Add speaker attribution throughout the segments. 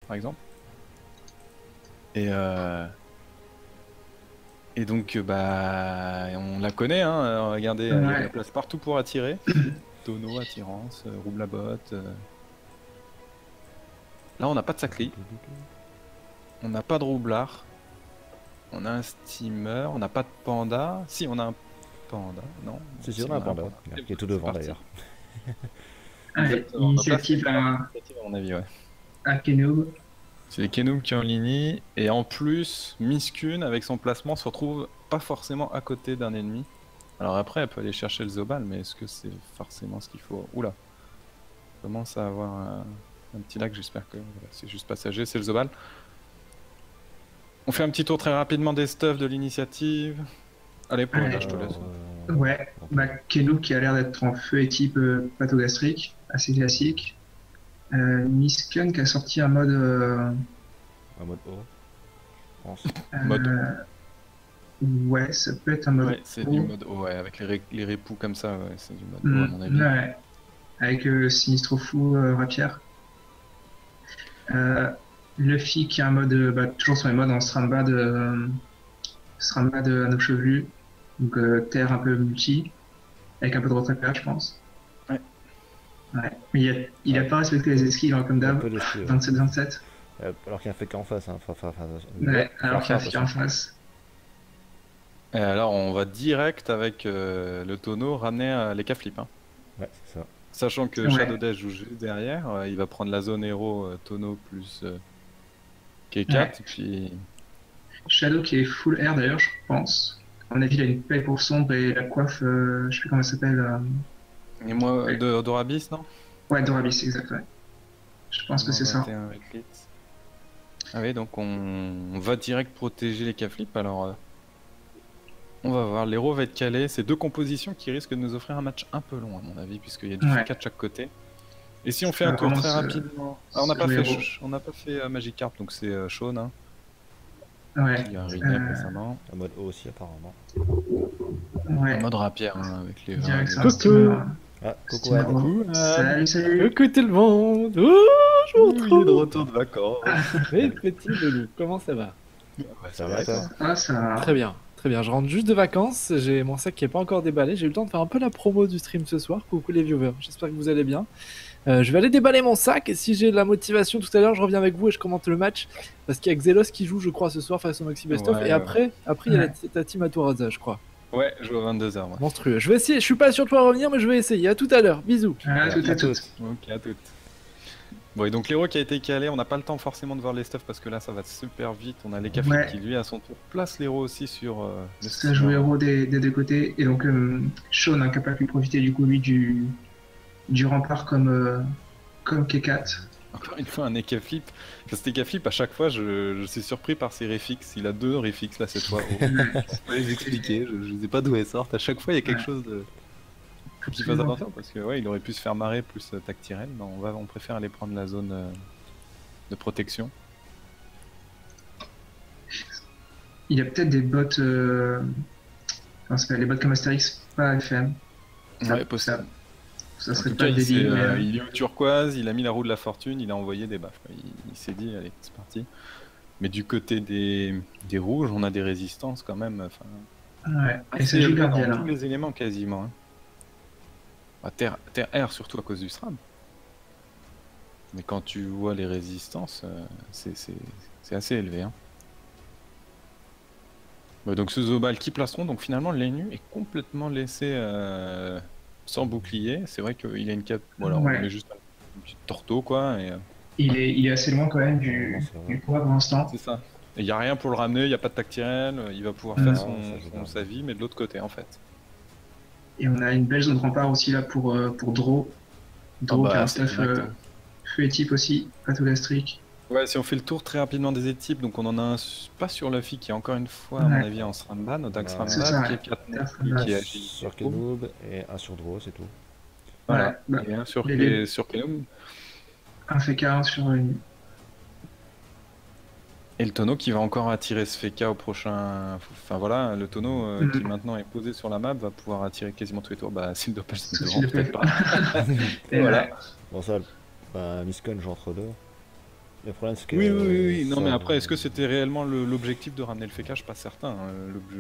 Speaker 1: par exemple. Et donc, bah, on la connaît, hein. Regardez, il y a de la
Speaker 2: Ouais.
Speaker 1: place partout pour attirer. Tonneau, attirance, roule la botte. Là, on n'a pas de sacri, on n'a pas de roublard, on a un steamer, on n'a pas de panda. Si, on a un panda, non?
Speaker 3: Si, on a un panda, qui est tout
Speaker 1: C'est
Speaker 3: devant
Speaker 1: parti.
Speaker 3: d'ailleurs.
Speaker 2: Allez,
Speaker 1: Exactement. Donc là, c'est
Speaker 2: initiative
Speaker 1: une
Speaker 2: à,
Speaker 1: initiative, à mon avis, ouais.
Speaker 2: à Kenub.
Speaker 1: C'est les Kenum qui ont l'ini, et en plus, Miskun, avec son placement, se retrouve pas forcément à côté d'un ennemi. Alors après, elle peut aller chercher le Zobal, mais est-ce que c'est forcément ce qu'il faut? Oula, on commence à avoir un petit lag, j'espère que voilà, c'est juste passager, c'est le Zobal. On fait un petit tour très rapidement des stuffs de l'initiative. Allez, pour
Speaker 2: Allez.
Speaker 1: je te laisse.
Speaker 2: Ouais, bah, Kenub qui a l'air d'être en feu et type pathogastrique, assez classique. Miskun qui a sorti un mode.
Speaker 3: Un mode O, je pense.
Speaker 1: Mode.
Speaker 2: Ouais, ça peut être un mode.
Speaker 1: Ouais, c'est
Speaker 2: O.
Speaker 1: du mode O, ouais, avec les répoux comme ça, ouais, c'est du mode O à mon avis.
Speaker 2: Ouais, avec Sinistro Fou, Rapière. Luffy qui a un mode, bah, toujours sur les modes en Stramba de Anneau Chevelu, donc terre un peu multi, avec un peu de retraite, je pense.
Speaker 1: Ouais.
Speaker 2: Ouais. Mais il a pas respecté les esquives hein, comme
Speaker 3: Un
Speaker 2: d'hab,
Speaker 3: peu d'esquive.
Speaker 2: 27-27.
Speaker 3: Alors qu'il y a un fake en face. Hein.
Speaker 2: Ouais, alors qu'il y a un
Speaker 3: attention.
Speaker 2: fille en face.
Speaker 1: Et alors, on va direct avec le tonneau ramener les K-flip. Hein.
Speaker 3: Ouais, c'est ça.
Speaker 1: Sachant que
Speaker 2: Ouais.
Speaker 1: Shadow Dash joue juste derrière, il va prendre la zone héros tonneau plus K4,
Speaker 2: Ouais.
Speaker 1: et puis...
Speaker 2: Shadow qui est full air d'ailleurs, je pense. À mon avis, il a une paille pour sombre et la coiffe, je sais plus comment elle s'appelle.
Speaker 1: Et moi,
Speaker 2: Ouais.
Speaker 1: Dorabis, non?
Speaker 2: Ouais, Dorabis, exact, ouais. Je pense que c'est ça.
Speaker 1: 21 avec Lit. Ah oui, donc on va direct protéger les K-flip, alors... on va voir, l'héros va être calé, c'est deux compositions qui risquent de nous offrir un match un peu long à mon avis, puisqu'il y a du
Speaker 2: Ouais.
Speaker 1: FK de chaque côté. Et si on fait
Speaker 2: Ça
Speaker 1: un tour
Speaker 2: commence,
Speaker 1: très rapidement... Ah, on n'a
Speaker 2: se
Speaker 1: pas
Speaker 2: jouer
Speaker 1: fait,
Speaker 2: héros.
Speaker 1: on n'a pas fait Magikarp, donc c'est Shaun, hein,
Speaker 2: Ouais.
Speaker 1: qui a un rename récemment.
Speaker 3: Un mode O aussi, apparemment.
Speaker 2: Ouais.
Speaker 1: En mode rapière, hein, avec les
Speaker 2: Direct,
Speaker 1: vins.
Speaker 2: c'est un steamer.
Speaker 3: Ah, coucou
Speaker 2: Steamer
Speaker 3: Anne.
Speaker 2: héros. Salut, salut.
Speaker 4: Coucou tout le monde. Oh, je vous
Speaker 1: Il est de
Speaker 4: retrouve.
Speaker 1: retour de vacances.
Speaker 4: Mes petits loulous, comment ça va?
Speaker 1: Ouais,
Speaker 3: Ça va, toi?
Speaker 2: Ah, ça.
Speaker 4: Très bien, très bien. Je rentre juste de vacances. J'ai mon sac qui est pas encore déballé. J'ai eu le temps de faire un peu la promo du stream ce soir. Coucou les viewers. J'espère que vous allez bien. Je vais aller déballer mon sac et si j'ai de la motivation tout à l'heure, je reviens avec vous et je commente le match parce qu'il y a Xelos qui joue, je crois, ce soir face au Maxi Best of.
Speaker 1: Ouais,
Speaker 4: Et après, il y a
Speaker 2: Ouais.
Speaker 4: ta team à Touraza, je crois.
Speaker 1: Ouais, je joue à 22h. Moi.
Speaker 4: Monstrueux. Je vais essayer. Je suis pas sûr de pouvoir revenir, mais je vais essayer. À tout à l'heure. Bisous.
Speaker 2: Ah, tout
Speaker 3: À
Speaker 2: à tout.
Speaker 3: toutes.
Speaker 1: Ok, à toutes. Bon, et donc l'héros qui a été calé, on n'a pas le temps forcément de voir les stuffs parce que là ça va super vite. On a les K-flip
Speaker 2: Ouais.
Speaker 1: qui lui à son tour place l'héros aussi sur le
Speaker 2: Ça joue
Speaker 1: steamer.
Speaker 2: héros des deux côtés. Et donc, Shaun n'a pas pu profiter du coup, lui, du rempart comme K4.
Speaker 1: Encore une fois un K-flip. Cet K-flip à chaque fois je suis surpris par ses réfixes. Il a deux réfixes là cette fois. Oh. Je peux les expliquer, je sais pas d'où elles sortent. À chaque fois il y a quelque chose de... Faut qu'il fasse attention parce que ouais, il aurait pu se faire marrer plus Tactirel. Mais on préfère aller prendre la zone de protection.
Speaker 2: Il y a peut-être des bots. Comment ça s'appelle, les bots comme Astérix, pas FM.
Speaker 1: Ouais, possible.
Speaker 2: Ça
Speaker 1: En
Speaker 2: serait
Speaker 1: tout
Speaker 2: pas
Speaker 1: cas,
Speaker 2: débile, mais.
Speaker 1: il est au turquoise, il a mis la roue de la fortune, il a envoyé des baffes. Il s'est dit, allez, c'est parti. Mais du côté des rouges, on a des résistances quand même. Enfin,
Speaker 2: Ouais. Et ça
Speaker 1: assez
Speaker 2: joue
Speaker 1: élevées
Speaker 2: gardien
Speaker 1: dans
Speaker 2: là.
Speaker 1: tous les éléments quasiment. Hein. Bah, terre air surtout à cause du SRAM. Mais quand tu vois les résistances, c'est assez élevé. Hein. Ouais, donc ce Zobal qui placeront, donc finalement l'Enu est complètement laissé sans bouclier. C'est vrai qu'il a une cape, voilà,
Speaker 2: Ouais.
Speaker 1: on met juste un petit torto quoi. Et,
Speaker 2: Il est assez loin quand même
Speaker 3: Non, c'est vrai.
Speaker 2: du poids pour l'instant.
Speaker 1: c'est ça. Il n'y a rien pour le ramener, il n'y a pas de tactirel, il va pouvoir
Speaker 2: Non,
Speaker 1: faire
Speaker 3: ça, c'est pas
Speaker 1: sa vie, mais de l'autre côté en fait.
Speaker 2: Et on a une belle zone de rempart aussi là pour Draw. Draw
Speaker 1: bah,
Speaker 2: qui a un
Speaker 1: c'est
Speaker 2: stuff
Speaker 1: direct, hein.
Speaker 2: feu et type aussi, pathogastrique.
Speaker 1: Ouais, si on fait le tour très rapidement des équipes, donc on en a un pas sur Luffy qui est encore une fois, à mon
Speaker 2: Ouais.
Speaker 1: avis, en Sramban, au Dax
Speaker 3: C'est
Speaker 2: ça,
Speaker 1: Sramban, qui
Speaker 2: ouais.
Speaker 1: est 4
Speaker 2: Sramban.
Speaker 1: qui est agile.
Speaker 3: Sur Kenoob et un sur Draw, c'est tout.
Speaker 1: Voilà,
Speaker 2: Ouais, bah,
Speaker 1: et un sur
Speaker 2: les-
Speaker 1: Kenum.
Speaker 2: Un fait 40 sur une.
Speaker 1: Et le tonneau qui va encore attirer ce Feka au prochain. Enfin voilà, le tonneau qui maintenant est posé sur la map va pouvoir attirer quasiment tous les tours. Bah, s'il doit pas se mettre devant, peut-être pas.
Speaker 2: Et
Speaker 1: Voilà.
Speaker 2: ouais.
Speaker 3: Bon, ça, bah, Miskun joue entre deux. Le problème, c'est que.
Speaker 1: Oui. Non,
Speaker 3: ça-
Speaker 1: mais après, est-ce que c'était réellement l'objectif de ramener le FK? Je suis pas certain.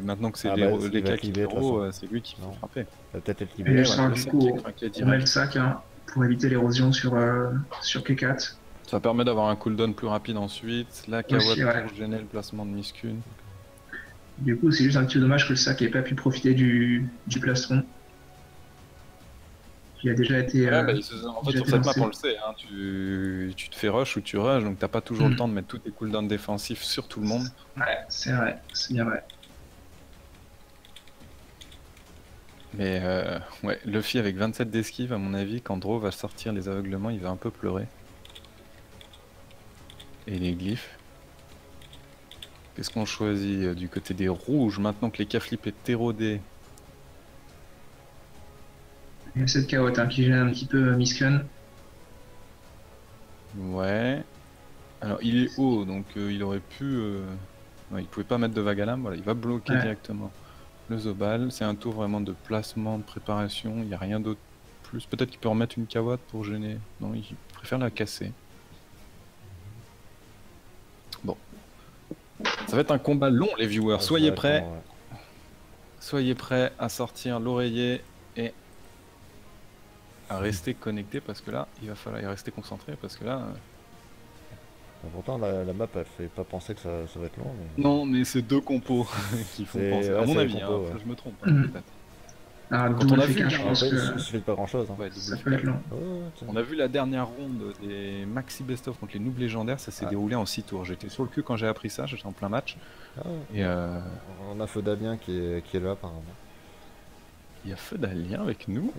Speaker 1: Maintenant que c'est
Speaker 3: Ah
Speaker 1: les
Speaker 3: bah, il va
Speaker 1: LK
Speaker 3: être
Speaker 1: qui
Speaker 3: libéré, de toute
Speaker 1: héros,
Speaker 3: façon.
Speaker 1: c'est lui qui faut
Speaker 3: Non.
Speaker 1: frapper.
Speaker 3: Ça va peut-être être
Speaker 2: Et
Speaker 3: libéré.
Speaker 2: je sens
Speaker 1: le
Speaker 2: du
Speaker 1: sac
Speaker 2: coup,
Speaker 1: qui craque
Speaker 2: on met le
Speaker 1: direct.
Speaker 2: sac hein, pour éviter l'érosion sur K4.
Speaker 1: Ça permet d'avoir un cooldown plus rapide ensuite. La Kawatt
Speaker 2: Aussi, ouais.
Speaker 1: pour gêner le placement de Miskun.
Speaker 2: Du coup, c'est juste un petit dommage que le sac n'ait pas pu profiter du plastron. Qui a déjà été.
Speaker 1: Ouais, bah, en fait,
Speaker 2: déjà
Speaker 1: sur
Speaker 2: été
Speaker 1: cette map,
Speaker 2: lancé.
Speaker 1: on le sait, hein, tu te fais rush ou tu rush, donc t'as pas toujours le temps de mettre tous tes cooldowns défensifs sur tout le monde.
Speaker 2: Ouais, c'est vrai, c'est bien vrai.
Speaker 1: Mais ouais, Luffy avec 27 d'esquive, à mon avis, quand Draw va sortir les aveuglements, il va un peu pleurer. Et les glyphes. Qu'est-ce qu'on choisit du côté des rouges, maintenant que les K-flip est érodé?
Speaker 2: Il y a cette carotte hein, qui gêne un petit peu Miskun.
Speaker 1: Ouais. Alors il est haut, donc il aurait pu... ouais, il pouvait pas mettre de vague à lame, voilà, il va bloquer
Speaker 2: Ouais.
Speaker 1: directement le Zobal. C'est un tour vraiment de placement, de préparation, il n'y a rien d'autre plus. Peut-être qu'il peut remettre une Kawatt pour gêner. Non, il préfère la casser. Bon. Ça va être un combat long les viewers,
Speaker 3: Ça
Speaker 1: soyez
Speaker 3: va être
Speaker 1: prêts.
Speaker 3: long, ouais.
Speaker 1: Soyez prêts à sortir l'oreiller et à rester connecté parce que là, il va falloir y rester concentré parce que là...
Speaker 3: Pourtant, la map, elle fait pas penser que ça va être long. Mais...
Speaker 1: Non, mais c'est deux compos qui font
Speaker 3: C'est-
Speaker 1: penser.
Speaker 3: ouais,
Speaker 1: À mon
Speaker 3: c'est
Speaker 1: avis,
Speaker 3: les compos,
Speaker 1: après,
Speaker 3: ouais.
Speaker 1: je me trompe.
Speaker 2: Mhm.
Speaker 1: Peut-être.
Speaker 2: Ah,
Speaker 1: Quand
Speaker 2: double
Speaker 1: on a vu,
Speaker 2: FK, je
Speaker 1: hein,
Speaker 2: pense
Speaker 3: Après,
Speaker 2: que
Speaker 3: il suffit de pas grand chose. Hein.
Speaker 1: Ouais,
Speaker 2: ça
Speaker 1: double
Speaker 2: peut être
Speaker 1: FK.
Speaker 2: long.
Speaker 1: On a vu la dernière ronde des Maxi Best of contre les Noobs légendaires, ça s'est
Speaker 3: Ah.
Speaker 1: déroulé en 6 tours. J'étais sur le cul quand j'ai appris ça, j'étais en plein match.
Speaker 3: Ah,
Speaker 1: Et
Speaker 3: on a Feu Damien qui est là, apparemment.
Speaker 1: il y a Feu d'Alien avec nous.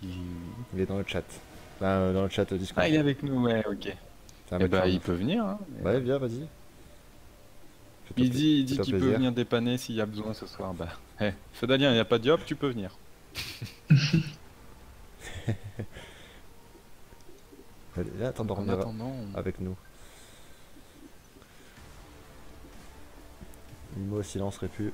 Speaker 3: Il est dans le chat. Enfin, dans le chat Discord.
Speaker 1: Ah, il est avec nous, ouais, ok.
Speaker 3: C'est un
Speaker 1: Et
Speaker 3: mec
Speaker 1: bah,
Speaker 3: fan.
Speaker 1: il peut venir. Hein, mais-
Speaker 3: Ouais, viens, vas-y. Fais-toi
Speaker 1: il dit
Speaker 3: fais-toi
Speaker 1: qu'il peut
Speaker 3: plaisir.
Speaker 1: venir dépanner s'il y a besoin ce soir. Bah, Feu d'Alien, il n'y a pas de job, tu peux venir.
Speaker 3: Là, attends
Speaker 1: En
Speaker 3: dormir
Speaker 1: attendant,
Speaker 3: avec nous. Mimo silence répu.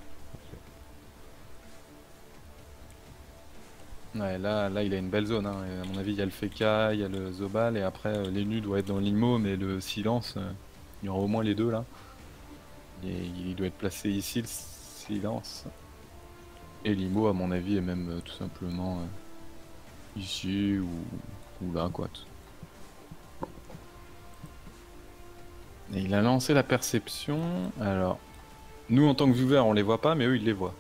Speaker 1: ouais, là, il a une belle zone. Hein. Et à mon avis, il y a le Feka, il y a le Zobal, et après, l'Enu doit être dans l'IMO, mais le silence, il y aura au moins les deux là. Et il doit être placé ici, le silence. Et l'IMO, à mon avis, est même tout simplement ici ou là, quoi. Et il a lancé la perception. Alors, nous, en tant que viewer, on les voit pas, mais eux, ils les voient.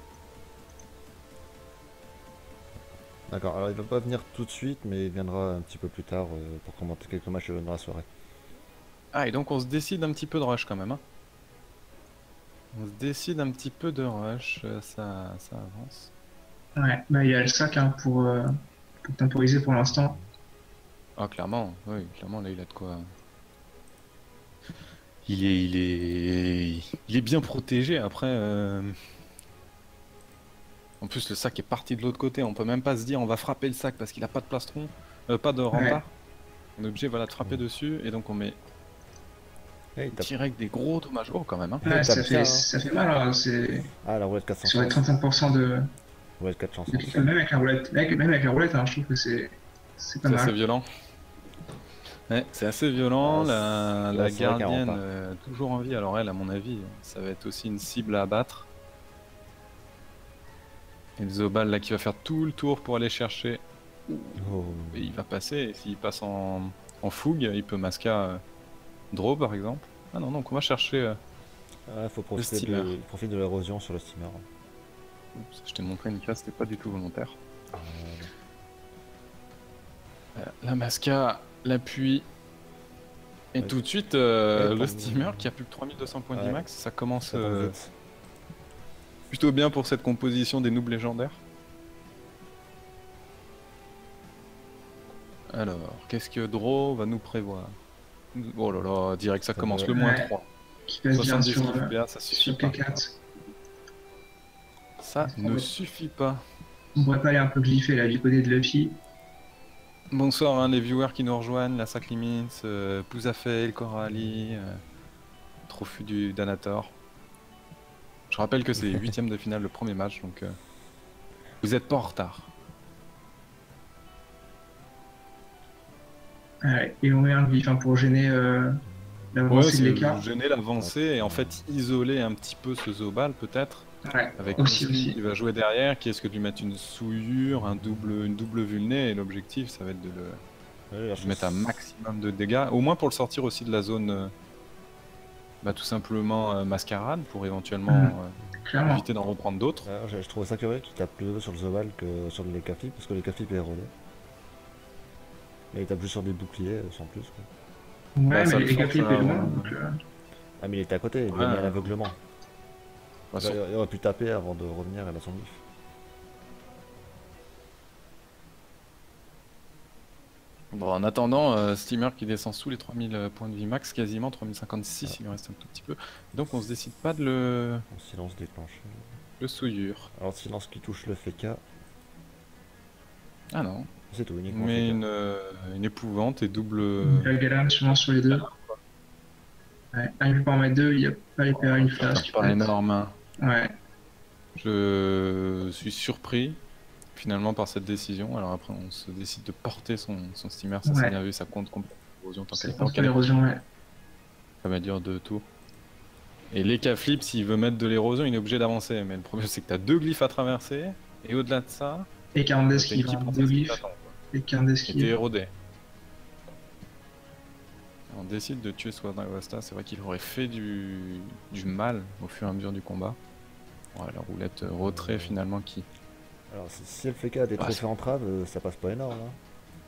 Speaker 3: D'accord, alors il va pas venir tout de suite, mais il viendra un petit peu plus tard pour commenter quelques matchs dans la soirée.
Speaker 1: Ah, et donc on se décide un petit peu de rush quand même. Hein. On se décide un petit peu de rush, ça avance.
Speaker 2: Ouais, bah il y a le sac hein, pour temporiser pour l'instant.
Speaker 1: Ah, clairement, oui, clairement, là, il a de quoi. Il est bien protégé. Après, en plus, le sac est parti de l'autre côté. On peut même pas se dire on va frapper le sac parce qu'il a pas de plastron, pas de rempart. On est obligé, voilà, de frapper dessus et donc on met
Speaker 3: Hey, il tape.
Speaker 1: direct des gros dommages. Oh, quand même. Hein.
Speaker 2: Ouais,
Speaker 3: tape bien, hein.
Speaker 2: ça fait mal, hein, c'est
Speaker 3: Ah, la roulette 400
Speaker 2: sur les
Speaker 3: chances.
Speaker 2: 35% de.
Speaker 3: Roulette 400
Speaker 2: Même avec la roulette, même avec la roulette hein, je trouve que c'est pas
Speaker 1: C'est assez
Speaker 2: mal.
Speaker 1: violent. Ouais, c'est assez violent.
Speaker 3: Ah,
Speaker 1: La
Speaker 3: c'est vrai qu'elle
Speaker 1: gardienne,
Speaker 3: rentre pas.
Speaker 1: toujours en vie. Alors, elle, à mon avis, ça va être aussi une cible à abattre. Et le Zobal là qui va faire tout le tour pour aller chercher.
Speaker 3: Oh.
Speaker 1: Et il va passer. Et s'il passe en fougue, il peut masca Draw par exemple. Ah non, donc on va chercher.
Speaker 3: Ah, faut profiter
Speaker 1: steamer.
Speaker 3: il profite de l'érosion sur le steamer.
Speaker 1: Oups, je t'ai montré une case, c'était pas du tout volontaire. La masca, l'appui. Et
Speaker 3: Ouais.
Speaker 1: tout de suite,
Speaker 3: Ouais,
Speaker 1: le
Speaker 3: comme-
Speaker 1: steamer qui a plus que 3200 points
Speaker 3: Ouais.
Speaker 1: d'IMAX, ça commence
Speaker 3: Ça tombe vite.
Speaker 1: plutôt bien pour cette composition des noobs légendaires. Alors, qu'est-ce que Draw va nous prévoir? Oh là là, direct ça
Speaker 3: Ça
Speaker 1: commence,
Speaker 3: va.
Speaker 1: le moins
Speaker 2: Ouais.
Speaker 1: 3.
Speaker 2: Qui passe bien
Speaker 1: 70
Speaker 2: sur,
Speaker 1: PA, ça suffit
Speaker 2: sur
Speaker 1: pas.
Speaker 2: K4.
Speaker 1: Ça ne suffit pas.
Speaker 2: On pourrait pas aller un peu glypher là du côté de Luffy.
Speaker 1: Bonsoir hein, les viewers qui nous rejoignent, la Sac Limits, Pouzafail, Coralie, Trophy du Danator. Je rappelle que c'est les 8ème de finale le premier match, donc vous êtes pas en retard.
Speaker 2: Ouais, et on met un glyphe hein, pour gêner
Speaker 1: Ouais,
Speaker 2: l'avancée de
Speaker 1: c'est
Speaker 2: l'écart.
Speaker 1: gêner l'avancée et en fait isoler un petit peu ce Zobal peut-être.
Speaker 2: Ouais,
Speaker 1: Avec
Speaker 2: aussi,
Speaker 1: Miskin
Speaker 2: aussi.
Speaker 1: qui va jouer derrière, qui risque de lui mettre une souillure, une double vulnée, et l'objectif ça va être de
Speaker 3: Ouais,
Speaker 1: lui mettre un maximum de dégâts, au moins pour le sortir aussi de la zone tout simplement mascarade, pour éventuellement
Speaker 2: Clairement.
Speaker 1: éviter d'en reprendre d'autres.
Speaker 3: Alors, je trouvais ça curieux qu'il tape plus sur le Zoval que sur les Caflip, parce que les Caflip est érodé. Mais il tape juste sur des boucliers sans plus. Quoi.
Speaker 2: Ouais,
Speaker 1: ça
Speaker 2: mais
Speaker 1: le
Speaker 2: les
Speaker 1: force
Speaker 2: Caflip est
Speaker 1: à-
Speaker 2: loin, donc
Speaker 3: Ah, mais il était à côté, il lui a
Speaker 1: Ouais.
Speaker 3: mis à l'aveuglement.
Speaker 1: Bah, sur-
Speaker 3: Il aurait pu taper avant de revenir à la son glyphe.
Speaker 1: Bon, en attendant, Steamer qui descend sous les 3000 points de vie max, quasiment 3056, il lui reste un tout petit peu. Donc on se décide pas de
Speaker 3: En silence déclenché.
Speaker 1: le souillure.
Speaker 3: Alors, silence qui touche le FK,
Speaker 1: Ah non,
Speaker 3: c'est tout, uniquement
Speaker 1: mais
Speaker 3: FK.
Speaker 1: une épouvante et double...
Speaker 2: la galère sûrement sur les deux. Ouais, arrive pas en mettre deux, il n'y a pas les PA, une flasque.
Speaker 1: pas énorme. Hein.
Speaker 2: Ouais,
Speaker 1: Je suis surpris finalement par cette décision. Alors après, on se décide de porter son steamer, ça
Speaker 2: Ouais.
Speaker 1: c'est bien vu, ça compte contre l'érosion tant
Speaker 2: c'est
Speaker 1: qu'elle
Speaker 2: contre l'érosion, ouais.
Speaker 1: ça va dire 2 tours. Et les K-flip, s'il veut mettre de l'érosion, il est obligé d'avancer. Mais le problème, c'est que tu as 2 glyphes à traverser. Et au-delà de ça,
Speaker 2: Et 40
Speaker 1: t'as une
Speaker 2: d'esquive,
Speaker 1: équipe
Speaker 2: hein,
Speaker 1: en
Speaker 2: deux
Speaker 1: face qui
Speaker 2: glyphes,
Speaker 1: t'attend, quoi.
Speaker 2: et 40
Speaker 1: Et t'es
Speaker 2: d'esquive.
Speaker 1: érodé. On décide de tuer Swadagwasta. C'est vrai qu'il aurait fait du mal au fur et à mesure du combat. Ouais, la roulette retrait finalement qui...
Speaker 3: Alors, si le FK a des
Speaker 1: Bah,
Speaker 3: trophées entraves, ça passe pas énorme. Hein.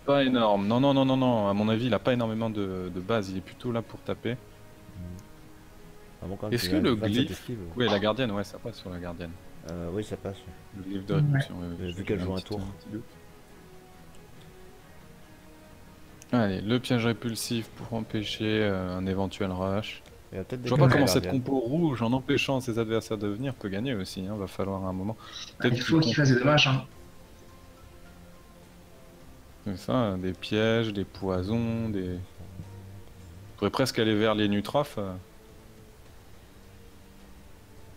Speaker 1: Pas énorme. Non, non, non, non, non. À mon avis, il a pas énormément de base. Il est plutôt là pour taper.
Speaker 3: Ah bon, quand même,
Speaker 1: Est-ce
Speaker 3: il
Speaker 1: que
Speaker 3: a
Speaker 1: le
Speaker 3: 27
Speaker 1: glyphe...
Speaker 3: esquives.
Speaker 1: Oui, la gardienne, ouais, ça passe sur la gardienne.
Speaker 3: Oui, ça passe.
Speaker 1: Le glyphe de répulsion.
Speaker 3: Vu
Speaker 1: j'ai
Speaker 3: qu'elle joue un
Speaker 1: petit-
Speaker 3: tour.
Speaker 1: petit doute. Allez, le piège répulsif pour empêcher un éventuel rush.
Speaker 3: Il y a peut-être des
Speaker 1: Je vois pas
Speaker 3: cartes
Speaker 1: comment
Speaker 3: à
Speaker 1: cette
Speaker 3: gardienne.
Speaker 1: compo rouge, en empêchant ses adversaires de venir, peut gagner aussi. Hein. Va falloir à un moment.
Speaker 2: Il faut qu'il fasse des dommages. Hein.
Speaker 1: C'est ça, des pièges, des poisons, des... On pourrait presque aller vers les nutrophes.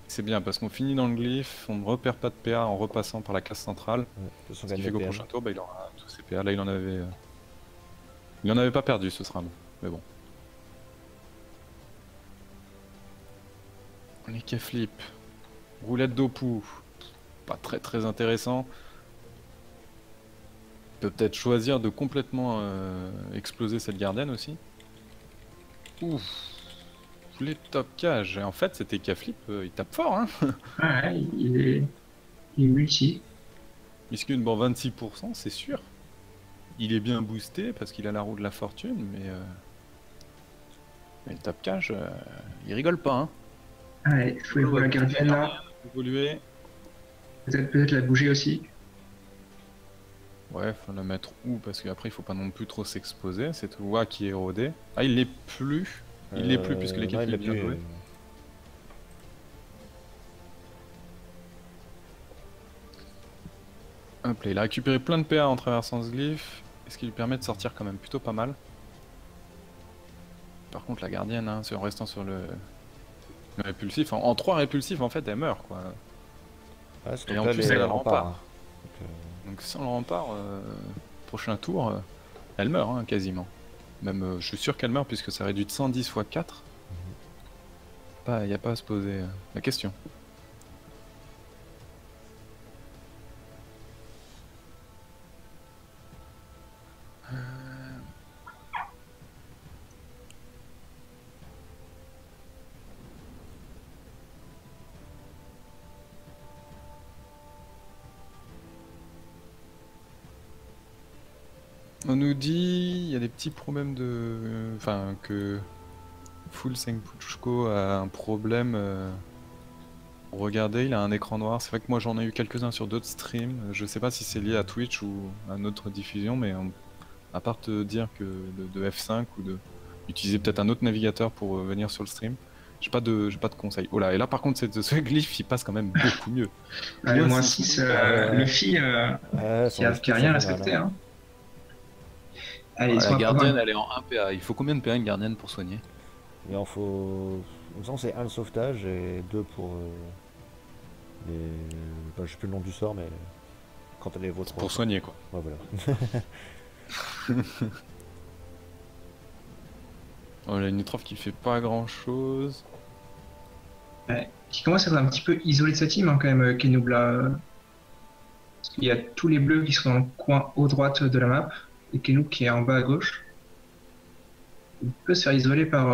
Speaker 1: C'est bien parce qu'on finit dans le glyphe, on ne repère pas de PA en repassant par la case centrale.
Speaker 3: Ouais, de toute façon,
Speaker 1: Ce qui
Speaker 3: gagne
Speaker 1: fait
Speaker 3: le
Speaker 1: qu'au
Speaker 3: PM.
Speaker 1: prochain tour, il aura tous ses PA. Là, il en avait... Il en avait pas perdu ce round, mais bon. Les K-flip. Roulette d'Opu. Pas très très intéressant. Peut peut-être choisir de complètement exploser cette gardienne aussi. Ouf. Les top cages. Et en fait, c'était K-flip, il tape fort, hein.
Speaker 2: Ouais, il est multi.
Speaker 1: Miscune, bon, 26%, c'est sûr. Il est bien boosté parce qu'il a la roue de la fortune, mais le top cage, il rigole pas, hein.
Speaker 2: Ouais, il faut évoluer la gardienne là.
Speaker 1: Évoluer.
Speaker 2: Peut-être la bouger aussi.
Speaker 1: Ouais, faut la mettre où? Parce qu'après, il faut pas non plus trop s'exposer. C'est Wa qui est érodé. Ah, il l'est plus. Il l'est plus puisque l'équipe
Speaker 3: non, il
Speaker 1: l'a
Speaker 3: l'a
Speaker 1: bien
Speaker 3: plus,
Speaker 1: joué. Hop là, il a récupéré plein de PA en traversant ce glyphe. Et ce qui lui permet de sortir quand même plutôt pas mal. Par contre, la gardienne, hein, en restant sur le répulsif, en 3 répulsifs, en fait, elle meurt, quoi.
Speaker 3: Ouais, surtout
Speaker 1: Et
Speaker 3: que
Speaker 1: en
Speaker 3: là,
Speaker 1: plus,
Speaker 3: les
Speaker 1: elle a le
Speaker 3: remparts,
Speaker 1: rempart.
Speaker 3: hein.
Speaker 1: Donc sans le rempart, prochain tour, elle meurt, hein, quasiment. Même, je suis sûr qu'elle meurt puisque ça réduit de 110 x 4. Il n'y a pas à se poser la question. On nous dit il y a des petits problèmes de... Enfin, que Full Senpuchko a un problème. Regardez, il a un écran noir. C'est vrai que moi j'en ai eu quelques-uns sur d'autres streams. Je sais pas si c'est lié à Twitch ou à notre diffusion, mais à part te dire que de F5 ou de utiliser peut-être un autre navigateur pour venir sur le stream, j'ai pas de conseils. Oh là, et là par contre ce glyphe il passe quand même beaucoup mieux.
Speaker 2: Ouais,
Speaker 1: Moi,
Speaker 2: moins
Speaker 1: si-
Speaker 2: 6, Luffy
Speaker 3: Ouais,
Speaker 2: qui a rien respecté. Hein. Allez,
Speaker 1: La
Speaker 2: soit
Speaker 1: gardienne elle est en 1 PA. Il faut combien de PA une gardienne pour soigner?
Speaker 3: Il en faut. Il me semble que c'est 1 le sauvetage et 2 pour les. Bah, je sais plus le nom du sort, mais quand elle est votre.
Speaker 1: Pour soigner quoi.
Speaker 3: Ouais, voilà.
Speaker 1: Oh, la Nitrof qui fait pas grand chose.
Speaker 2: Ouais. Qui commence à être un petit peu isolé de sa team, hein, quand même, Kenoub là. Parce qu'il y a tous les bleus qui sont dans le coin haut droite de la map, et Kenoub qui est en bas à gauche. Il peut se faire isoler par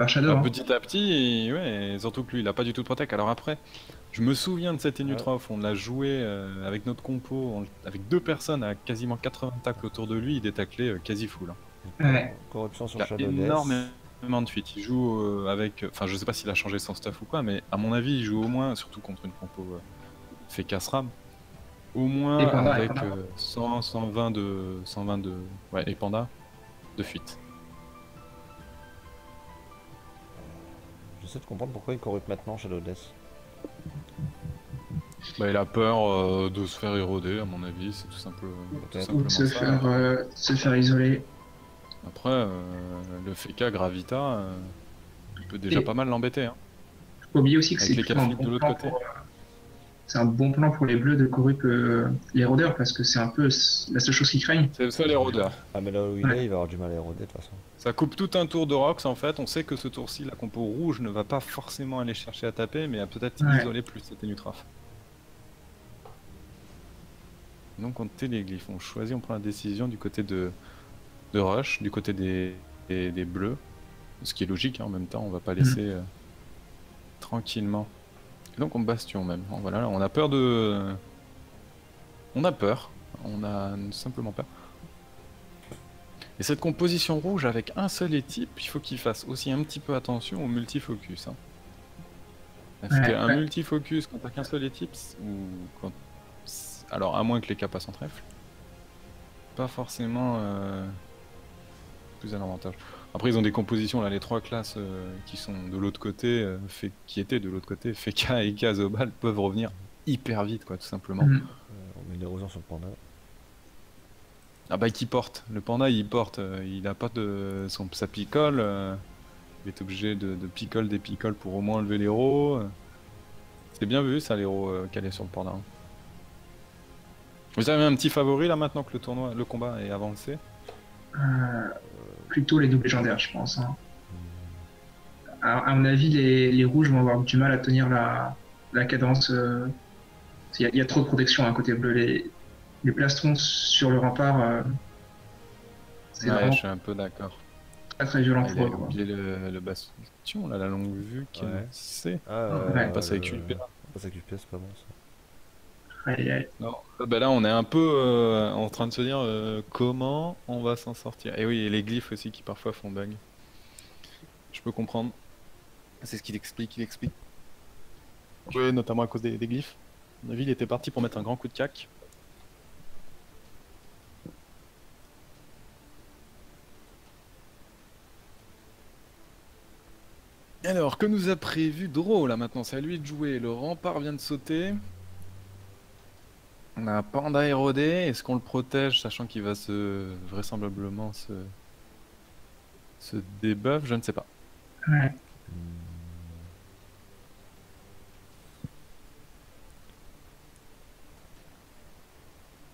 Speaker 2: Shadow. Hein.
Speaker 1: Petit à petit, ouais, et surtout que lui, il a pas du tout de protect. Alors après, je me souviens de cette Enutrof, on l'a joué avec notre compo, avec 2 personnes à quasiment 80 tacles autour de lui, il est taclé quasi full. Hein.
Speaker 2: Ouais.
Speaker 3: Corruption sur
Speaker 1: Il a
Speaker 3: Shadow Death.
Speaker 1: énormément de fuite. Il joue avec. Enfin, je sais pas s'il a changé son stuff ou quoi, mais à mon avis, il joue au moins, surtout contre une compo fait casse-ram, au moins
Speaker 2: Et Panda,
Speaker 1: avec
Speaker 2: et Panda.
Speaker 1: 100, 120 de. Ouais, et Panda de fuite.
Speaker 3: J'essaie de comprendre pourquoi il corrupte maintenant Shadow Death.
Speaker 1: Bah, il a peur de se faire éroder, à mon avis, c'est tout
Speaker 3: Peut-être.
Speaker 2: Ou de
Speaker 1: simplement
Speaker 2: se faire isoler.
Speaker 1: Après, le FK Gravita peut déjà
Speaker 2: Et-
Speaker 1: pas mal l'embêter. Hein.
Speaker 2: Faut pas oublier aussi que
Speaker 1: Avec
Speaker 2: c'est
Speaker 1: les
Speaker 2: plutôt un
Speaker 1: Catholiques de
Speaker 2: bon
Speaker 1: l'autre
Speaker 2: plan
Speaker 1: côté.
Speaker 2: c'est un bon plan pour les bleus de corrupt les rôdeurs parce que c'est un peu la seule chose qu'ils craignent.
Speaker 1: C'est ça l'érodeur.
Speaker 3: Ah, mais là où il est, il va avoir du mal à éroder de toute façon.
Speaker 1: Ça coupe tout un tour de Rox en fait. On sait que ce tour-ci, la compo rouge ne va pas forcément aller chercher à taper, mais à peut-être
Speaker 2: Ouais.
Speaker 1: isoler plus cette Nutraf. Donc on téléglyphe, on choisit, on prend la décision du côté de Rush, du côté des bleus. Ce qui est logique hein, en même temps, on va pas laisser tranquillement. Et donc on bastion même. Bon, voilà, on a peur de. On a peur. On a simplement peur. Et cette composition rouge avec un seul étype, il faut qu'il fasse aussi un petit peu attention au multifocus. Hein. Parce
Speaker 2: Ouais,
Speaker 1: qu'un
Speaker 2: ouais.
Speaker 1: multifocus quand t'as qu'un seul étype, ou quand. Alors à moins que les cas passent en trèfle, pas forcément plus à l'avantage. Après ils ont des compositions là, les 3 classes qui sont de l'autre côté, qui étaient de l'autre côté, Feka et Kazobal peuvent revenir hyper vite quoi tout simplement.
Speaker 2: Mhm.
Speaker 3: On met une érosion sur le panda.
Speaker 1: Ah bah qui porte, le panda il porte, il a pas de sa picole, il est obligé de picole des picoles pour au moins enlever l'héros. C'est bien vu ça l'héros calé sur le panda. Hein. Vous avez un petit favori là maintenant que le combat est avancé?
Speaker 2: Plutôt les doubles légendaires, je pense. Hein. À mon avis, les rouges vont avoir du mal à tenir la cadence. Il y a trop de protection à côté bleu. Les plastrons sur le rempart, c'est
Speaker 1: Ouais,
Speaker 2: vraiment
Speaker 1: je suis un peu d'accord.
Speaker 2: très très violent
Speaker 1: Il
Speaker 2: pour
Speaker 1: a
Speaker 2: eux. Quoi.
Speaker 1: oublié le bastion, là, la longue vue qui
Speaker 3: Ouais.
Speaker 1: c'est.
Speaker 3: Ah,
Speaker 2: Ouais.
Speaker 1: On passe avec UP.
Speaker 3: On passe avec UP, c'est pas bon ça.
Speaker 2: Aïe, aïe.
Speaker 1: Non, bah là on est un peu en train de se dire comment on va s'en sortir. Et oui, et les glyphes aussi qui parfois font bug. Je peux comprendre. C'est ce qu'il explique, Oui, notamment à cause des glyphes. À mon avis, il était parti pour mettre un grand coup de cac. Alors, que nous a prévu Draw là maintenant? C'est à lui de jouer. Le rempart vient de sauter. On a un panda érodé. Est-ce qu'on le protège, sachant qu'il va vraisemblablement se débuff? Je ne sais pas.
Speaker 2: Ouais.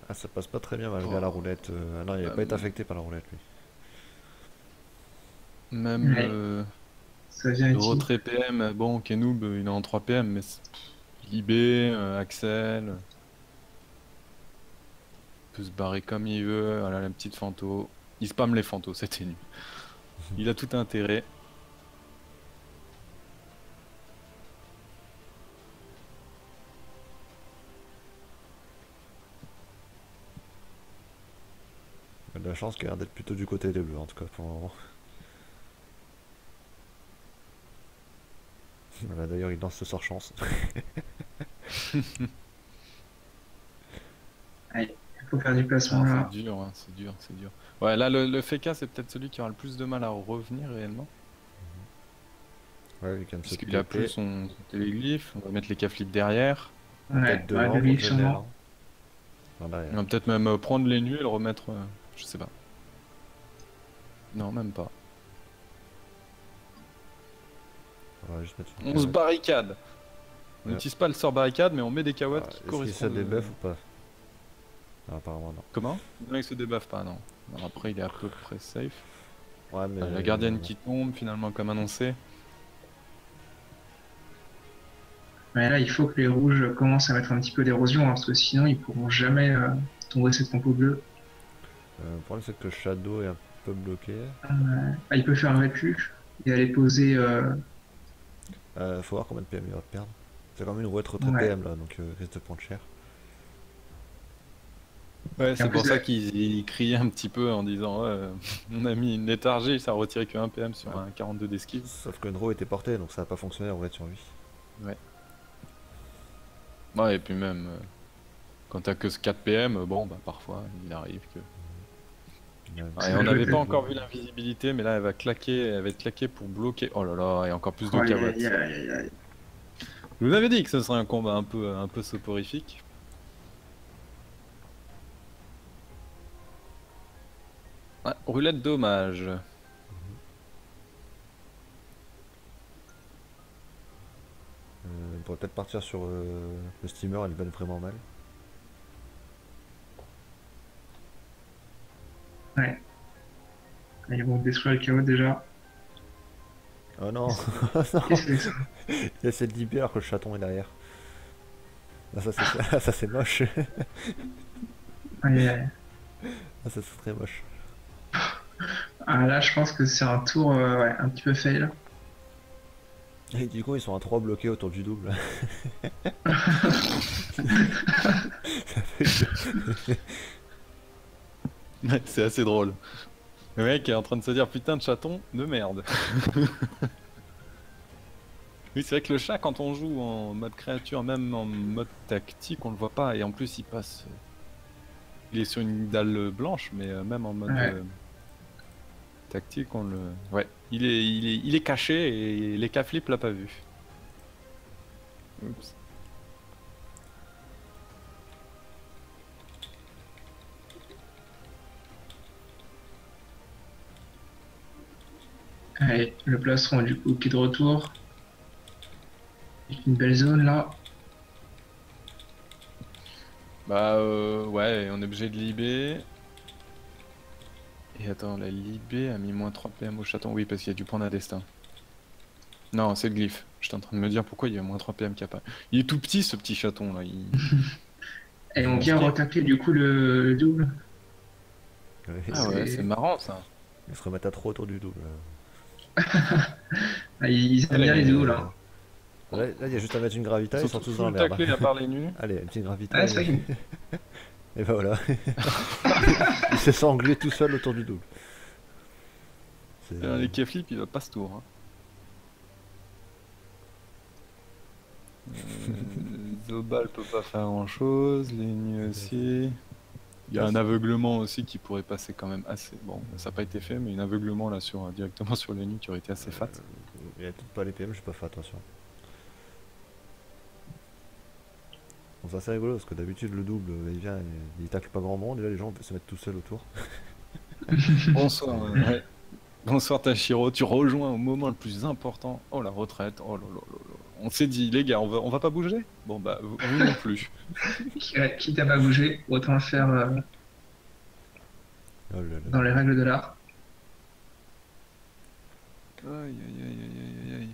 Speaker 3: Ah, ça passe pas très bien malgré la roulette. Ah non, il a pas été affecté par la roulette lui.
Speaker 1: Même
Speaker 2: Ouais. Ça vient
Speaker 1: le
Speaker 2: utile.
Speaker 1: retrait PM, bon, Kenoub, il est en 3 PM, mais Libé, Axel. Il peut se barrer comme il veut. Voilà, la petite fanto. Il spamme les fantos, c'était nul. Il a tout intérêt.
Speaker 3: Il a de la chance qu'il a l'air d'être plutôt du côté des bleus en tout cas pour le moment. Voilà, d'ailleurs il lance ce sort chance.
Speaker 2: Il faut faire du placement
Speaker 1: Ah,
Speaker 2: là.
Speaker 1: c'est dur, hein, c'est dur, c'est dur. Ouais, là, le FK, c'est peut-être celui qui aura le plus de mal à revenir réellement.
Speaker 3: Ouais, il can se
Speaker 1: Puisqu'il a plus son téléglyphe. On va mettre les caflips derrière.
Speaker 2: Ouais,
Speaker 3: devant
Speaker 2: le
Speaker 3: contre
Speaker 2: glaive
Speaker 3: le
Speaker 2: sûrement.
Speaker 3: nerf. Voilà,
Speaker 1: On va peut-être même prendre les nuits et le remettre. Je sais pas. Non, même pas.
Speaker 3: on va juste mettre une
Speaker 1: On se
Speaker 3: cavette.
Speaker 1: barricade. On
Speaker 3: Ouais.
Speaker 1: n'utilise pas le sort barricade, mais on met des
Speaker 3: Ah,
Speaker 1: cahuètes qui
Speaker 3: est-ce qu'il se
Speaker 1: correspondent.
Speaker 3: débuff ou pas? Non, apparemment non.
Speaker 1: Comment? Non, il se débuffe pas, non. Alors après, il est à peu près safe.
Speaker 3: Ouais, mais.
Speaker 1: La gardienne qui tombe finalement comme annoncé.
Speaker 2: Mais là, il faut que les rouges commencent à mettre un petit peu d'érosion, hein, parce que sinon, ils pourront jamais tomber cette compo bleue.
Speaker 3: Le problème, c'est que le Shadow est un peu bloqué.
Speaker 2: Ah, il peut faire un vécu et aller poser.
Speaker 3: Faut voir combien de PM il va perdre. C'est quand même une rouette retrait
Speaker 2: Ouais.
Speaker 3: PM là, donc risque de prendre cher.
Speaker 1: Ouais,
Speaker 2: Et en
Speaker 1: c'est pour
Speaker 2: plus,
Speaker 1: ça qu'il criait un petit peu en disant ouais, on a mis une léthargie, ça a retiré que 1 PM sur
Speaker 3: Ouais.
Speaker 1: un 42 d'esquive.
Speaker 3: Sauf que Ndro était porté, donc ça n'a pas fonctionné en roulette sur lui.
Speaker 1: Ouais, et puis même quand t'as que ce 4 PM, bon bah parfois il arrive que.
Speaker 3: Ouais,
Speaker 1: Ouais,
Speaker 2: C'est
Speaker 1: on
Speaker 2: le
Speaker 1: n'avait
Speaker 2: jeu
Speaker 1: pas
Speaker 2: de-
Speaker 1: encore vu l'invisibilité, mais là elle va claquer, elle va être claquée pour bloquer. Oh là là, et encore plus de
Speaker 2: Aïe,
Speaker 1: cavottes.
Speaker 2: aïe, aïe, aïe, aïe.
Speaker 1: Je vous avais dit que ce serait un combat un peu soporifique. Ouais, roulette dommage.
Speaker 3: On pourrait peut-être partir sur le steamer, elle va vraiment mal.
Speaker 2: Ouais. Ils vont détruire le chaos déjà.
Speaker 3: Oh non,
Speaker 2: Qu'est-ce que c'est que ça?
Speaker 3: il essaie de libérer alors que le chaton est derrière. Ah, ça c'est ça, c'est moche.
Speaker 2: Aïe, aïe, aïe.
Speaker 3: Ah, ça c'est très moche.
Speaker 2: Ah, là, je pense que c'est un tour ouais, un petit peu fail.
Speaker 3: Et du coup ils sont à 3 bloqués autour du double.
Speaker 1: Ouais, c'est assez drôle. Le mec est en train de se dire putain de chaton de merde. Oui, c'est vrai que le chat, quand on joue en mode créature, même en mode tactique, on le voit pas. Et en plus, il passe. Il est sur une dalle blanche, mais même en mode
Speaker 2: Ouais.
Speaker 1: tactique, on le. Ouais, il est caché et les K-flip l'a pas vu. Oups.
Speaker 2: Allez, le plastron du coup qui est de retour. Avec une belle zone là.
Speaker 1: Bah ouais, on est obligé de libé. Et attends, la libé a mis moins 3 PM au chaton. Oui, parce qu'il y a du point d'un destin. Non, c'est le glyphe. J'étais en train de me dire pourquoi il y a moins 3 PM qui apparaît. Il est tout petit ce petit chaton là.
Speaker 2: Et ils ont bien retaclé du coup le double.
Speaker 3: Ouais,
Speaker 1: Ah ouais,
Speaker 2: C'est-
Speaker 1: c'est marrant ça.
Speaker 3: ils se remettent à 3 autour du double.
Speaker 2: Ah, ils aiment bien
Speaker 1: Allez,
Speaker 2: les doubles. Hein.
Speaker 3: Là, il y a juste à mettre une gravita, ils sont tous dans la
Speaker 1: full
Speaker 3: merde.
Speaker 1: taclé à part les nus.
Speaker 3: Allez, une petite gravita.
Speaker 2: Ouais, c'est vrai
Speaker 3: et... et bah voilà. Il se sent englué tout seul autour du double. C'est-
Speaker 1: Les K-flip, il va pas ce tour. Hein. Zobal peut pas faire grand chose, les nus aussi. Il y a un aveuglement aussi qui pourrait passer quand même assez. Bon, ça n'a pas été fait, mais un aveuglement là sur directement sur les nus qui aurait été assez fat.
Speaker 3: Il y a peut-être pas les PM, j'ai pas fait attention. Bon, c'est assez rigolo parce que d'habitude le double il vient, il tacle pas grand monde et là les gens peuvent se mettre tout seuls autour.
Speaker 1: Bonsoir. Ouais. Bonsoir Tashiro, tu rejoins au moment le plus important. Oh la retraite, oh là là là là. On s'est dit les gars, on va pas bouger. Bon bah vous non plus.
Speaker 2: Quitte à pas bouger, autant le faire
Speaker 3: Oh là là.
Speaker 2: dans les règles de l'art.
Speaker 1: Aïe aïe aïe aïe aïe aïe.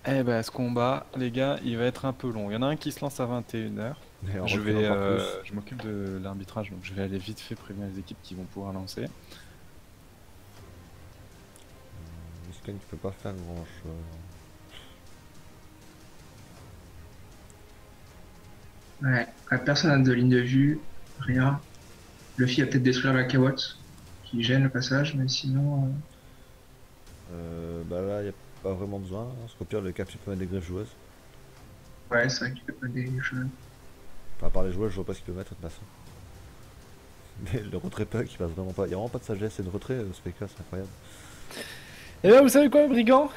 Speaker 1: Eh ben ce combat, les gars, il va être un peu long. Il y en a un qui se lance à 21h.
Speaker 3: Et on
Speaker 1: Je
Speaker 3: recule
Speaker 1: vais,
Speaker 3: encore plus.
Speaker 1: je m'occupe de l'arbitrage, donc je vais aller vite fait prévenir les équipes qui vont pouvoir lancer.
Speaker 3: Muscan qui peut pas faire grand chose.
Speaker 2: Ouais, personne n'a de ligne de vue, rien. Luffy va peut-être détruire la Kawotte, qui gêne le passage, mais sinon.
Speaker 3: Bah là, il n'y a pas vraiment besoin, hein, parce qu'au pire, le cap, tu peux mettre des griffes joueuses.
Speaker 2: Ouais, c'est vrai qu'il peut pas des choses.
Speaker 3: Enfin, à part les joueuses, je vois pas ce qu'il peut mettre de toute façon. Mais le retrait pug, il passe vraiment pas. Il y a vraiment pas de sagesse et de retrait, ce spec là, c'est incroyable.
Speaker 4: Et ben vous savez quoi, brigand?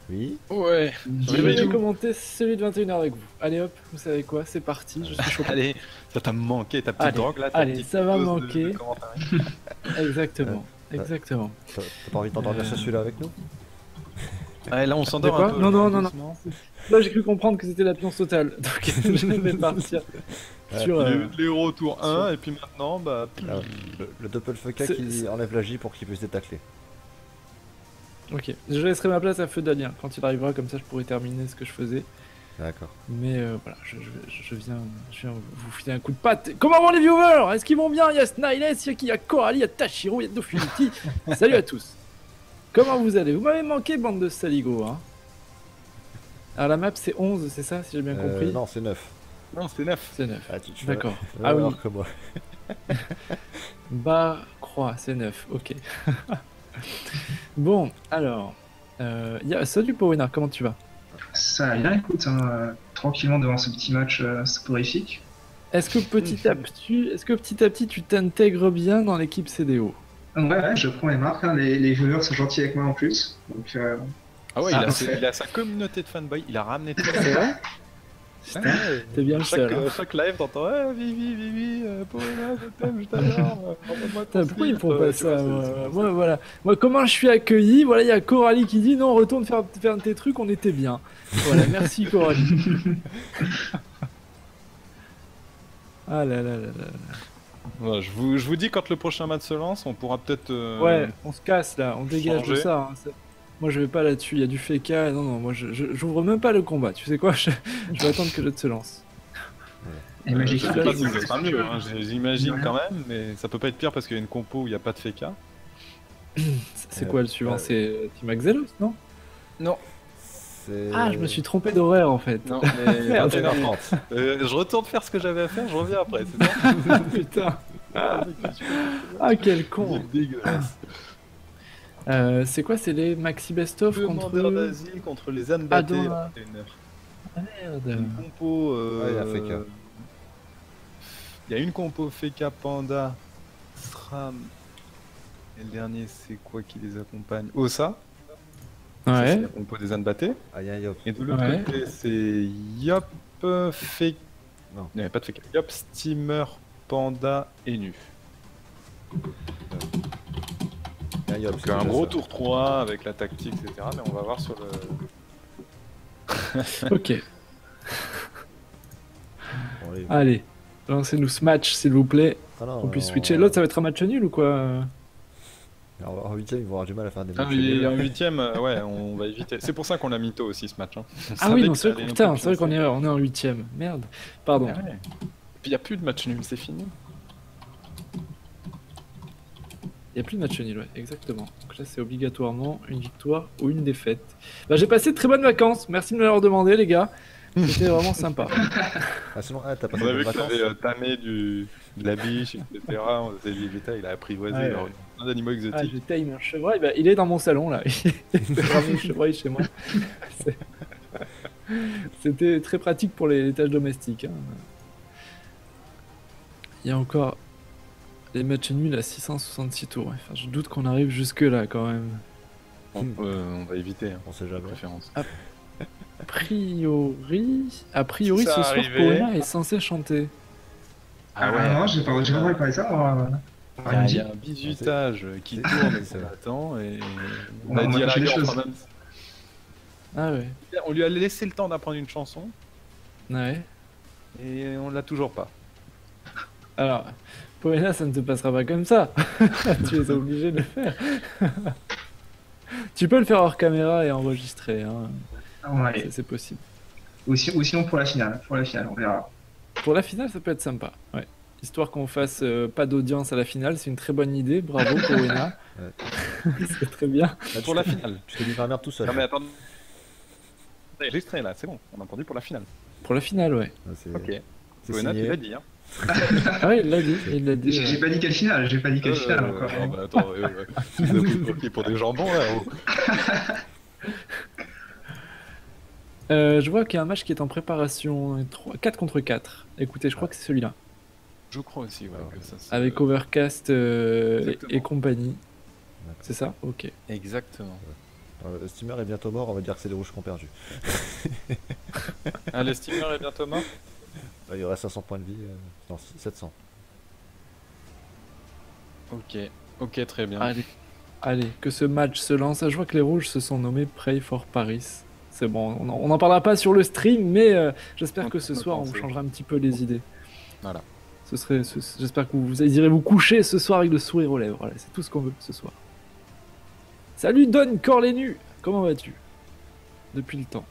Speaker 3: Oui,
Speaker 1: Ouais.
Speaker 4: Je
Speaker 1: Oui,
Speaker 4: vais
Speaker 1: oui.
Speaker 4: commenter celui de 21h avec vous. Allez hop, vous savez quoi, c'est parti, je suis chaud.
Speaker 1: Allez, ça t'a manqué ta petite
Speaker 4: Allez,
Speaker 1: drogue là. Ta
Speaker 4: allez,
Speaker 1: petite
Speaker 4: ça va
Speaker 1: dose
Speaker 4: manquer.
Speaker 1: de commentaires.
Speaker 4: Exactement, exactement.
Speaker 3: t'as pas envie d'entendre ça celui-là avec nous?
Speaker 1: Ah, là, on s'endort
Speaker 4: quoi
Speaker 1: un peu.
Speaker 4: Non, non, non, non.
Speaker 1: doucement.
Speaker 4: Là, j'ai cru comprendre que c'était la pionce totale. Donc, je vais partir sur.
Speaker 1: L'héros tour 1, et puis maintenant, bah.
Speaker 3: Ah ouais. Le Doppelfucker
Speaker 4: C'est-
Speaker 3: qui enlève la J pour qu'il puisse détacler.
Speaker 4: Ok, je laisserai ma place à Feu d'Alien. Quand il arrivera, comme ça, je pourrai terminer ce que je faisais.
Speaker 3: D'accord.
Speaker 4: Mais voilà, je viens vous filer un coup de patte. Comment vont les viewers? Est-ce qu'ils vont bien? Il y a Snyless, il y a Coralie, il y a Tashiro, il y a Dofility. Salut à tous. Comment vous allez? Vous m'avez manqué, bande de saligots. Hein. Alors la map c'est 11, c'est ça, si j'ai bien compris?
Speaker 3: Non, c'est 9.
Speaker 1: Non, c'est 9.
Speaker 4: C'est 9.
Speaker 3: Ah, tu
Speaker 4: D'accord.
Speaker 3: vas
Speaker 4: Ah oui.
Speaker 3: voir que moi.
Speaker 4: Barre, croix, c'est 9, ok. Bon, alors. Salut Powena, comment tu vas?
Speaker 2: Ça va bien, écoute, hein, tranquillement devant ce petit match soporifique.
Speaker 4: Est-ce que petit à petit tu t'intègres bien dans l'équipe CDO?
Speaker 2: Ouais, je prends les marques, hein, les joueurs sont gentils avec moi en plus. Donc,
Speaker 1: Ah ouais,
Speaker 2: Ah,
Speaker 1: il a sa communauté de fanboys, il a ramené tout
Speaker 4: C'est vrai? Putain, t'es bien le seul. Hein.
Speaker 1: chaque live, t'entends Vivi, Paula, je t'aime, je t'adore.
Speaker 4: Putain, pourquoi ils font pas ça moi, voilà. Moi, comment je suis accueilli? Voilà, il y a Coralie qui dit non, retourne faire tes trucs, on était bien. Voilà, merci Coralie. Ah là là là là.
Speaker 1: Voilà, je vous dis, quand le prochain match se lance, on pourra peut-être.
Speaker 4: Ouais, on se casse là, on dégage de
Speaker 1: changer.
Speaker 4: ça. Hein. Moi je vais pas là-dessus, il y a du féca. Non, moi j'ouvre même pas le combat. Tu sais quoi, je vais attendre que l'autre se lance.
Speaker 2: et Magic
Speaker 1: je sais
Speaker 2: Flag,
Speaker 1: pas si
Speaker 2: ils
Speaker 1: ça
Speaker 2: ont
Speaker 1: sera
Speaker 2: fait
Speaker 1: mieux,
Speaker 2: mieux.
Speaker 1: hein, j'imagine
Speaker 2: Ouais.
Speaker 1: quand même, mais ça peut pas être pire parce qu'il y a une compo où il n'y a pas de FK.
Speaker 4: C'est quoi le suivant? C'est Team Axelos, non?
Speaker 1: Non,
Speaker 4: Ah, je me suis trompé d'horaire en fait.
Speaker 1: non, mais
Speaker 4: Merde.
Speaker 1: 21h30. Je retourne faire ce que j'avais à faire, je reviens après, c'est ça?
Speaker 4: Putain. Ah, quel con.
Speaker 1: Dégueulasse.
Speaker 4: C'est quoi? C'est les Maxi Best of
Speaker 1: Demandeur
Speaker 4: contre.
Speaker 1: d'asile contre les ânes battés
Speaker 4: Adora.
Speaker 1: à 21h.
Speaker 4: Ah, merde.
Speaker 1: Une compo.
Speaker 3: Ouais, il y a FK.
Speaker 1: Il y a une compo FK Panda, SRAM. Et le dernier, c'est quoi qui les accompagne? Osa. Ça, c'est
Speaker 4: Ouais.
Speaker 1: la compo des ânes battés.
Speaker 3: Ah, y'a Yop.
Speaker 1: Et de l'autre
Speaker 4: Ouais.
Speaker 1: côté, c'est Yop, Fake.
Speaker 3: Non.
Speaker 1: Il n'y avait pas de Fake. Yop, Steamer, Panda et Nu.
Speaker 3: Y'a Yop.
Speaker 1: Donc un gros tour 3 avec la tactique, etc. Mais on va voir sur le.
Speaker 4: Ok.
Speaker 3: Bon, allez.
Speaker 4: Allez. Lancez-nous ce match, s'il vous plaît.
Speaker 3: Ah non,
Speaker 4: On puisse
Speaker 3: en-
Speaker 4: switcher. L'autre, ça va être un match nul ou quoi?
Speaker 3: En 8ème, ils vont avoir du mal à faire des
Speaker 1: Ah
Speaker 3: matchs
Speaker 1: oui,
Speaker 3: nuls.
Speaker 1: en 8ème, ouais, on va éviter. C'est pour ça qu'on l'a mytho aussi ce match. Hein. On
Speaker 4: Ah
Speaker 1: savait
Speaker 4: oui, non,
Speaker 1: que
Speaker 4: c'est
Speaker 1: ça
Speaker 4: vrai,
Speaker 1: allait
Speaker 4: putain,
Speaker 1: un peu
Speaker 4: c'est vrai qu'on
Speaker 1: piécer.
Speaker 4: on est en 8ème. Merde. Pardon.
Speaker 1: Ah ouais. Puis il n'y a plus de match nul, c'est fini.
Speaker 4: Il n'y a plus de match nul, ouais, exactement. Donc là, c'est obligatoirement une victoire ou une défaite. Bah, j'ai passé de très bonnes vacances. Merci de me l'avoir demandé, les gars. C'était vraiment sympa.
Speaker 3: Ah, sinon, t'as passé
Speaker 1: On a
Speaker 3: des
Speaker 1: vu que
Speaker 3: vacances.
Speaker 1: t'avais tamé de la biche, etc. On faisait les bêtas, il a apprivoisé
Speaker 4: Ouais,
Speaker 1: alors,
Speaker 4: ouais.
Speaker 1: plein d'animaux
Speaker 4: Ah,
Speaker 1: exotiques.
Speaker 4: j'ai taillé un chevreuil. Bah, il est dans mon salon, là. J'ai ramené le chevreuil chez moi. C'est- C'était très pratique pour les tâches domestiques. Hein. Il y a encore les matchs nuls à 666 tours. Ouais. Enfin, je doute qu'on arrive jusque-là, quand même.
Speaker 1: On va éviter, hein,
Speaker 3: On sait
Speaker 1: de
Speaker 3: jamais.
Speaker 1: préférence.
Speaker 4: A priori,
Speaker 1: Si ça
Speaker 4: ce soir,
Speaker 1: arrivait-
Speaker 4: Poena est censé chanter.
Speaker 2: Ah ouais, non, j'ai pas entendu parler de ça.
Speaker 1: Il y a un bisutage qui
Speaker 3: C'est-
Speaker 1: tourne,
Speaker 3: c'est
Speaker 1: on
Speaker 3: vrai.
Speaker 1: attend, et
Speaker 2: On
Speaker 1: on a
Speaker 2: va
Speaker 1: dit à la
Speaker 2: cacher les
Speaker 1: rigueur,
Speaker 2: choses.
Speaker 1: quand même-
Speaker 4: Ah ouais.
Speaker 1: on lui a laissé le temps d'apprendre une chanson,
Speaker 4: Ouais.
Speaker 1: et on l'a toujours pas.
Speaker 4: Alors, Poena, ça ne se passera pas comme ça. Tu es obligé de le faire. Tu peux le faire hors caméra et enregistrer. Hein.
Speaker 2: Ouais.
Speaker 4: C'est possible.
Speaker 2: Ou sinon pour la finale, on verra.
Speaker 4: Pour la finale, ça peut être sympa. Ouais. Histoire qu'on fasse pas d'audience à la finale, c'est une très bonne idée. Bravo, Poena. C'est très bien.
Speaker 3: Là,
Speaker 1: Pour la finale.
Speaker 3: Tu t'es mis la merde tout seul.
Speaker 1: Non mais attends. C'est enregistré là, c'est bon, on a entendu pour la finale.
Speaker 4: Pour la finale, ouais.
Speaker 3: Ah, c'est
Speaker 1: Ok.
Speaker 3: c'est
Speaker 1: Buena, tu l'as
Speaker 3: signé.
Speaker 1: dit, hein.
Speaker 4: Ah ouais, il l'a dit. Il l'a dit.
Speaker 2: J'ai pas dit quelle finale, j'ai pas dit quelle finale encore.
Speaker 1: Ah bah attends, tu nous as pris pour qui? Pour des jambons là oh.
Speaker 4: Je vois qu'il y a un match qui est en préparation. 4 contre 4. Écoutez, je crois que c'est celui-là.
Speaker 1: Je crois aussi, ouais. Que ça, c'est-
Speaker 4: Avec Overcast
Speaker 1: Exactement.
Speaker 4: et compagnie. C'est ça? Ok.
Speaker 1: Exactement.
Speaker 3: Le steamer est bientôt mort, on va dire que c'est les rouges qui ont perdu.
Speaker 1: Ah, le steamer est bientôt mort?
Speaker 3: Là, il reste 500 points de vie. Non, 700.
Speaker 1: Ok, ok, très bien.
Speaker 4: Allez. Allez, que ce match se lance. Ah, je vois que les rouges se sont nommés Pray for Paris. C'est bon, on n'en parlera pas sur le stream, mais j'espère que ce soir on vous changera un petit peu les idées.
Speaker 1: Voilà.
Speaker 4: J'espère que vous irez vous coucher ce soir avec le sourire aux lèvres. Voilà, c'est tout ce qu'on veut ce soir. Salut Don Corlenu, comment vas-tu? Depuis le temps.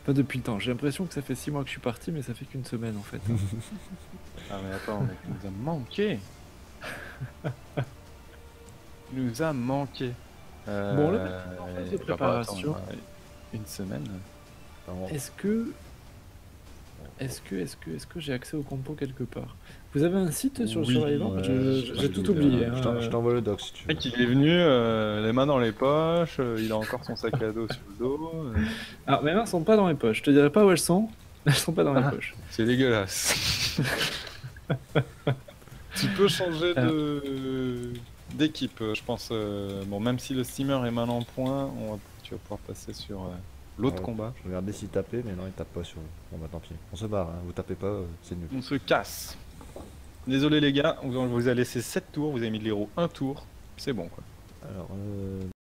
Speaker 4: Enfin, depuis le temps. J'ai l'impression que ça fait 6 mois que je suis parti, mais ça fait qu'une semaine en fait.
Speaker 1: Ah mais attends, mec, il nous a manqué. Il nous a manqué.
Speaker 4: Bon, le mec, en phase de préparation.
Speaker 1: Attends, une semaine.
Speaker 4: Est-ce que j'ai accès au compo quelque part? Vous avez un site sur le
Speaker 1: Oui,
Speaker 4: Survivor?
Speaker 3: ouais,
Speaker 4: J'ai tout oublié. Hein.
Speaker 3: Je t'envoie le doc si tu
Speaker 1: Le
Speaker 3: veux.
Speaker 1: mec, il est venu, les mains dans les poches, il a encore son sac à dos sur le dos.
Speaker 4: Alors, mes mains sont pas dans mes poches. Je te dirai pas où elles sont. Elles sont pas dans mes poches.
Speaker 1: C'est dégueulasse. Tu peux changer d'équipe, je pense. Bon, même si le steamer est mal en point, tu vas pouvoir passer sur l'autre
Speaker 3: Ouais.
Speaker 1: combat.
Speaker 3: Je regardais s'il tapait, mais non, il tape pas sur. Bon bah tant pis. On se barre, hein. Vous tapez pas, c'est nul.
Speaker 1: On se casse. Désolé les gars, on vous a laissé 7 tours, vous avez mis de l'héros un tour. C'est bon quoi.
Speaker 3: Alors,